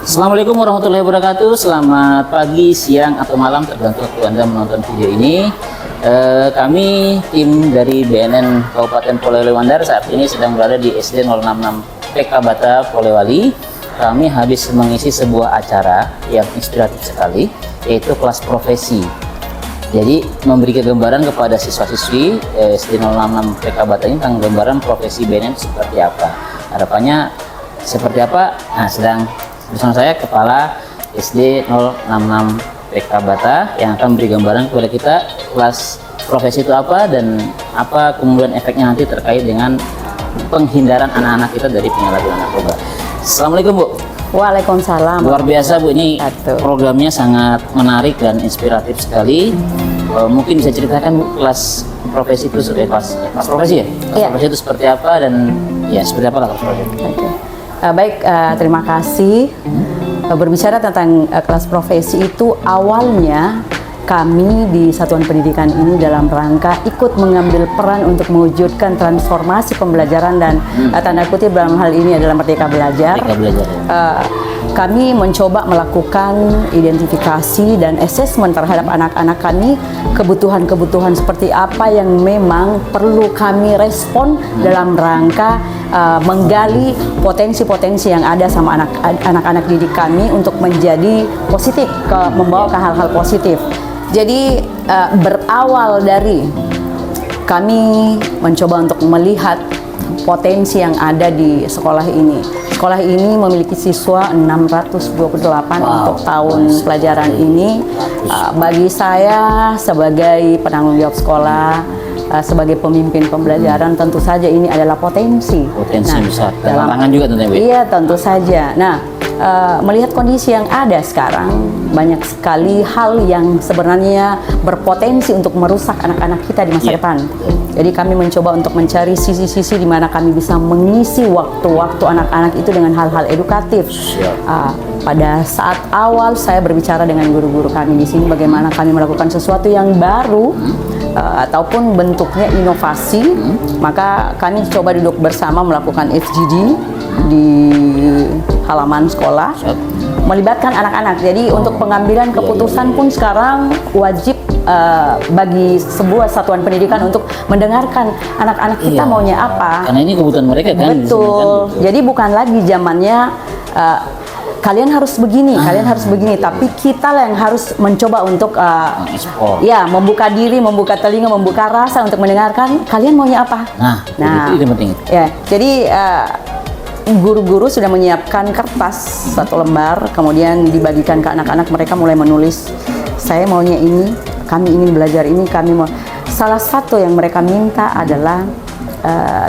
Assalamualaikum warahmatullahi wabarakatuh. Selamat pagi, siang, atau malam tergantung waktu Anda menonton video ini. Kami tim dari BNN Kabupaten Polewali Mandar saat ini sedang berada di SD 066 PK Bata Polewali. Kami habis mengisi sebuah acara yang inspiratif sekali, yaitu kelas profesi. Jadi memberi gambaran kepada siswa-siswi SD 066 PK Bata ini tentang gambaran profesi BNN seperti apa. Harapannya seperti apa? Nah, sedang bersama saya Kepala SD 066 PK Bata yang akan memberi gambaran kepada kita kelas profesi itu apa dan apa kemudian efeknya nanti terkait dengan penghindaran anak-anak kita dari penyalahgunaan narkoba. Assalamualaikum Bu. Waalaikumsalam. Luar biasa Bu, ini programnya sangat menarik dan inspiratif sekali. Mungkin bisa ceritakan Bu, kelas profesi itu kelas profesi ya? Kelas profesi itu seperti apa dan ya seperti apa kelas profesi? Baik, terima kasih. Berbicara tentang kelas profesi itu, awalnya kami di Satuan Pendidikan ini dalam rangka ikut mengambil peran untuk mewujudkan transformasi pembelajaran dan tanda kutip dalam hal ini adalah Merdeka Belajar. Merdeka Belajar. Kami mencoba melakukan identifikasi dan asesmen terhadap anak-anak kami, kebutuhan-kebutuhan seperti apa yang memang perlu kami respon dalam rangka menggali potensi-potensi yang ada sama anak-anak didik kami untuk menjadi positif, membawa ke hal-hal positif. Jadi berawal dari kami mencoba untuk melihat potensi yang ada di sekolah ini. Sekolah ini memiliki siswa 628 untuk tahun pelajaran ini. Bagi saya sebagai penanggung jawab sekolah, sebagai pemimpin pembelajaran, tentu saja ini adalah potensi. Potensi besar. Dan tantangan juga tentunya Bu. Iya, tentu saja. Nah, melihat kondisi yang ada sekarang, banyak sekali hal yang sebenarnya berpotensi untuk merusak anak-anak kita di masa depan. Jadi kami mencoba untuk mencari sisi-sisi di mana kami bisa mengisi waktu-waktu anak-anak itu dengan hal-hal edukatif. Pada saat awal saya berbicara dengan guru-guru kami di sini bagaimana kami melakukan sesuatu yang baru ataupun bentuknya inovasi, maka kami coba duduk bersama melakukan FGD di halaman sekolah, melibatkan anak-anak. Jadi untuk pengambilan keputusan pun sekarang wajib bagi sebuah satuan pendidikan untuk mendengarkan anak-anak kita maunya apa. Karena ini kebutuhan mereka kan. Betul. Jadi bukan lagi zamannya kalian harus begini, kalian harus begini, tapi kita lah yang harus mencoba untuk membuka diri, membuka telinga, membuka rasa untuk mendengarkan kalian maunya apa. Nah, itu penting. Ya, jadi guru-guru sudah menyiapkan kertas satu lembar, kemudian dibagikan ke anak-anak, mereka mulai menulis, saya maunya ini, kami ingin belajar ini, kami mau. Salah satu yang mereka minta adalah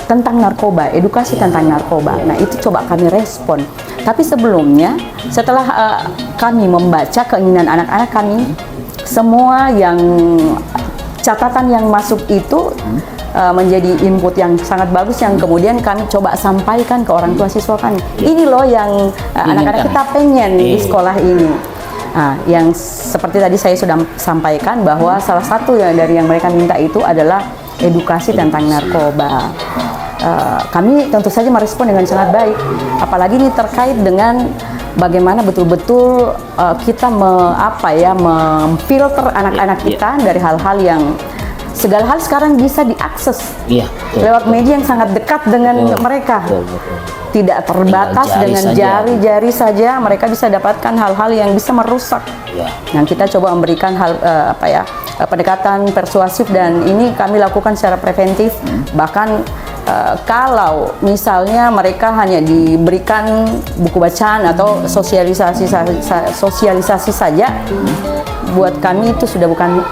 tentang narkoba, edukasi tentang narkoba. Nah, itu coba kami respon. Tapi sebelumnya, setelah kami membaca keinginan anak-anak kami, semua yang catatan yang masuk itu menjadi input yang sangat bagus yang kemudian kami coba sampaikan ke orang tua siswa kami. Ini loh yang anak-anak kita pengen di sekolah ini. Yang seperti tadi saya sudah sampaikan bahwa salah satu dari yang mereka minta itu adalah edukasi tentang narkoba. Kami tentu saja merespon dengan sangat baik, apalagi ini terkait dengan bagaimana betul-betul kita memfilter anak-anak kita dari hal-hal yang segala hal sekarang bisa diakses lewat media yang sangat dekat dengan mereka. Tidak terbatas dengan jari-jari saja, mereka bisa dapatkan hal-hal yang bisa merusak. Nah, kita coba memberikan pendekatan persuasif dan ini kami lakukan secara preventif. Bahkan kalau misalnya mereka hanya diberikan buku bacaan atau sosialisasi saja, buat kami itu sudah bukan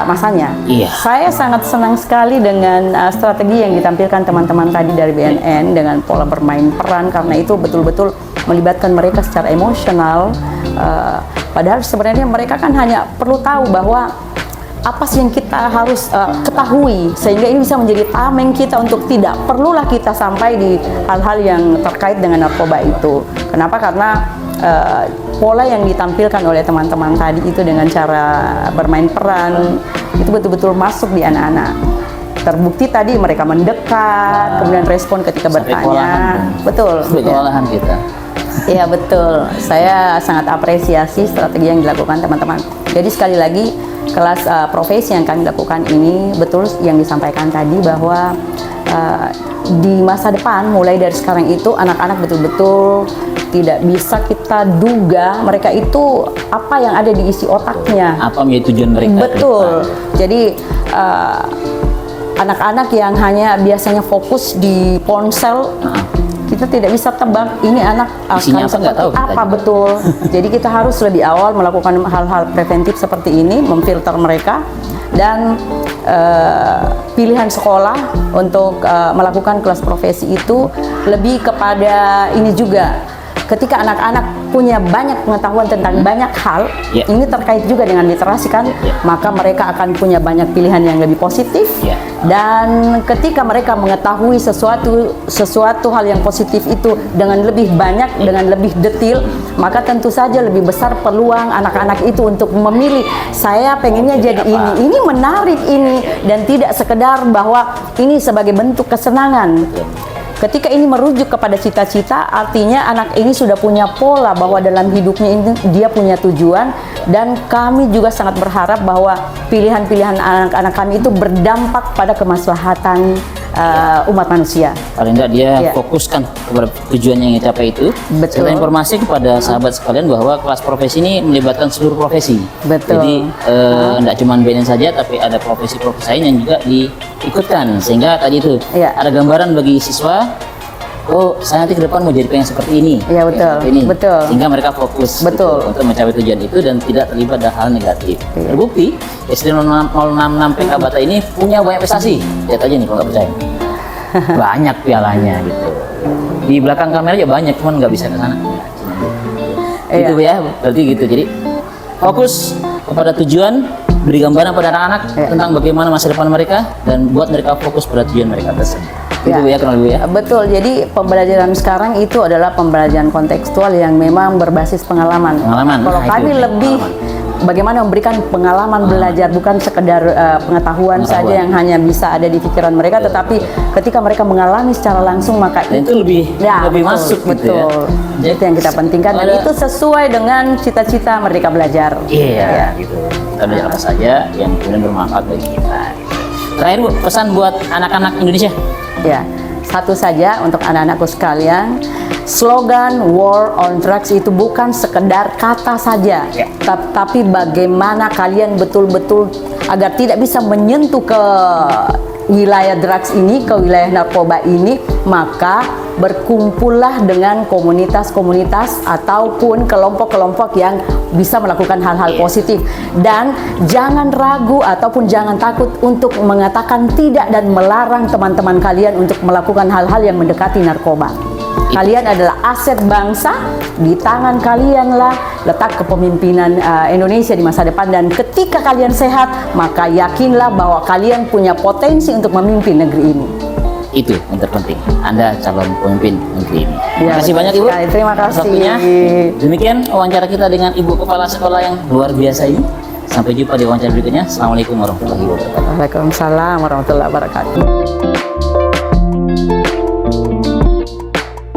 masanya. Saya sangat senang sekali dengan strategi yang ditampilkan teman-teman tadi dari BNN dengan pola bermain peran, karena itu betul-betul melibatkan mereka secara emosional. Padahal sebenarnya mereka kan hanya perlu tahu bahwa apa sih yang kita harus ketahui sehingga ini bisa menjadi tameng kita untuk tidak perlulah kita sampai di hal-hal yang terkait dengan narkoba itu. Kenapa? Karena pola yang ditampilkan oleh teman-teman tadi itu dengan cara bermain peran itu betul-betul masuk di anak-anak. Terbukti tadi mereka mendekat, kemudian respon ketika bertanya. Betul. Kewalahan kita. Iya betul, saya sangat apresiasi strategi yang dilakukan teman-teman. Jadi sekali lagi kelas profesi yang kami lakukan ini betul yang disampaikan tadi bahwa di masa depan mulai dari sekarang itu anak-anak betul-betul tidak bisa kita duga mereka itu apa yang ada di isi otaknya. Apa menjadi tujuan mereka? Betul. Jadi anak-anak yang hanya biasanya fokus di ponsel, kita tidak bisa tebak ini anak Isinya akan apa, nggak seperti tahu kita apa juga. betul. Jadi kita harus lebih awal melakukan hal-hal preventif seperti ini, memfilter mereka dan pilihan sekolah untuk melakukan kelas profesi itu lebih kepada ini juga. Ketika anak-anak punya banyak pengetahuan tentang banyak hal, Yeah. ini terkait juga dengan literasi kan, maka mereka akan punya banyak pilihan yang lebih positif. Yeah. Dan ketika mereka mengetahui sesuatu hal yang positif itu dengan lebih banyak, dengan lebih detail, maka tentu saja lebih besar peluang anak-anak itu untuk memilih, saya pengennya jadi apa? ini menarik ini, dan tidak sekedar bahwa ini sebagai bentuk kesenangan. Ketika ini merujuk kepada cita-cita, artinya anak ini sudah punya pola bahwa dalam hidupnya ini dia punya tujuan, dan kami juga sangat berharap bahwa pilihan-pilihan anak-anak kami itu berdampak pada kemaslahatan umat manusia. Paling enggak dia Ya. fokuskan kepada tujuan yang dicapai itu. Betul. Serta informasi kepada sahabat sekalian bahwa kelas profesi ini melibatkan seluruh profesi. Betul. Jadi enggak cuma BNN saja, tapi ada profesi-profesi lain yang juga diikutkan. Sehingga tadi itu Ya. ada gambaran bagi siswa. Oh, saya nanti ke depan mau jadi pengen seperti ini. Iya, pengen betul. seperti ini. Betul. Sehingga mereka fokus Betul. gitu, untuk mencapai tujuan itu dan tidak terlibat dalam hal negatif. Iya. Terbukti, SD 066 PK Bata ini punya banyak prestasi. Lihat aja nih kalau nggak percaya. Banyak pialanya gitu. Di belakang kamera aja banyak, cuman nggak bisa ke sana. Iya. Gitu ya, berarti gitu. Jadi fokus kepada tujuan, beri gambaran pada anak-anak Iya. tentang bagaimana masa depan mereka dan buat mereka fokus pada tujuan mereka tersebut. Gitu Bu ya, kurang lebih ya. Betul, jadi pembelajaran sekarang itu adalah pembelajaran kontekstual yang memang berbasis pengalaman. Pengalaman, Kalau nah, itu kami dia, lebih bagaimana memberikan pengalaman belajar, bukan sekedar pengetahuan saja yang hanya bisa ada di pikiran mereka, tetapi ketika mereka mengalami secara langsung maka Dan itu lebih betul, masuk gitu ya. betul. Jadi, Itu yang kita pentingkan dan ada- itu sesuai dengan cita-cita Merdeka Belajar. Iya, gitu. Kita belajar apa saja yang kemudian bermanfaat bagi kita. Terakhir Bu, pesan buat anak-anak Indonesia. Ya, satu saja untuk anak-anakku sekalian, slogan War on Drugs itu bukan sekedar kata saja, Ya. tapi bagaimana kalian betul-betul agar tidak bisa menyentuh ke wilayah drugs ini, ke wilayah narkoba ini, maka berkumpullah dengan komunitas-komunitas ataupun kelompok-kelompok yang bisa melakukan hal-hal positif, dan jangan ragu ataupun jangan takut untuk mengatakan tidak dan melarang teman-teman kalian untuk melakukan hal-hal yang mendekati narkoba. Kalian adalah aset bangsa, di tangan kalianlah letak kepemimpinan Indonesia di masa depan, dan ketika kalian sehat maka yakinlah bahwa kalian punya potensi untuk memimpin negeri ini. Itu yang terpenting. Anda calon pemimpin negeri ini. Ya, Terima kasih betul banyak Ibu. sekali. Terima atas kasih. waktunya. Demikian wawancara kita dengan Ibu Kepala Sekolah yang luar biasa ini. Sampai jumpa di wawancara berikutnya. Assalamualaikum warahmatullahi wabarakatuh. Waalaikumsalam warahmatullahi wabarakatuh.